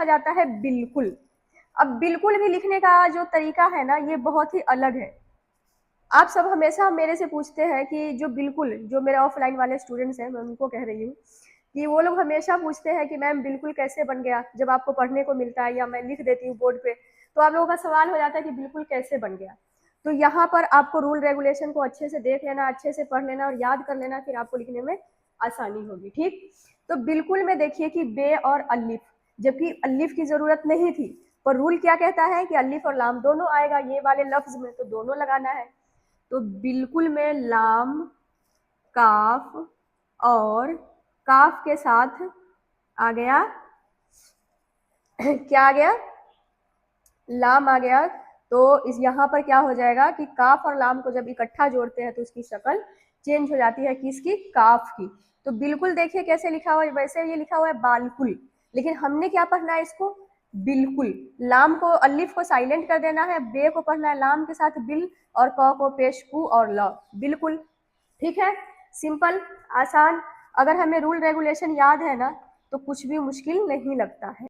जाता है बिल्कुल। अब बिल्कुल भी लिखने का जो तरीका है ना, ये बहुत ही अलग है। आप सब हमेशा मेरे से पूछते हैं कि जो बिल्कुल, जो मेरे ऑफलाइन वाले स्टूडेंट्स हैं, मैं उनको कह रही हूँ कि वो लोग हमेशा पूछते हैं कि मैम बिल्कुल कैसे बन गया, जब आपको पढ़ने को मिलता है या मैं लिख देती हूँ बोर्ड पे, तो आप लोगों का सवाल हो जाता है कि बिल्कुल कैसे बन गया। तो यहाँ पर आपको रूल रेगुलेशन को अच्छे से देख लेना, अच्छे से पढ़ लेना और याद कर लेना, फिर आपको लिखने में आसानी होगी। ठीक, तो बिल्कुल में देखिए कि बे और अलिफ, जबकि अलिफ की जरूरत नहीं थी, पर रूल क्या कहता है कि अलिफ और लाम दोनों आएगा ये वाले लफ्ज में, तो दोनों लगाना है। तो बिल्कुल में लाम, काफ और काफ के साथ आ गया क्या आ गया, लाम आ गया। तो इस यहाँ पर क्या हो जाएगा कि काफ और लाम को जब इकट्ठा जोड़ते हैं तो उसकी शक्ल चेंज हो जाती है, किसकी, काफ की। तो बिल्कुल देखिए कैसे लिखा हुआ है, वैसे ये लिखा हुआ है बालकुल, लेकिन हमने क्या पढ़ना है इसको, बिल्कुल। लाम को, अलिफ को साइलेंट कर देना है, बे को पढ़ना है लाम के साथ बिल, और क को पेश कु और ल, बिल्कुल। ठीक है, सिंपल, आसान। अगर हमें रूल रेगुलेशन याद है ना, तो कुछ भी मुश्किल नहीं लगता है।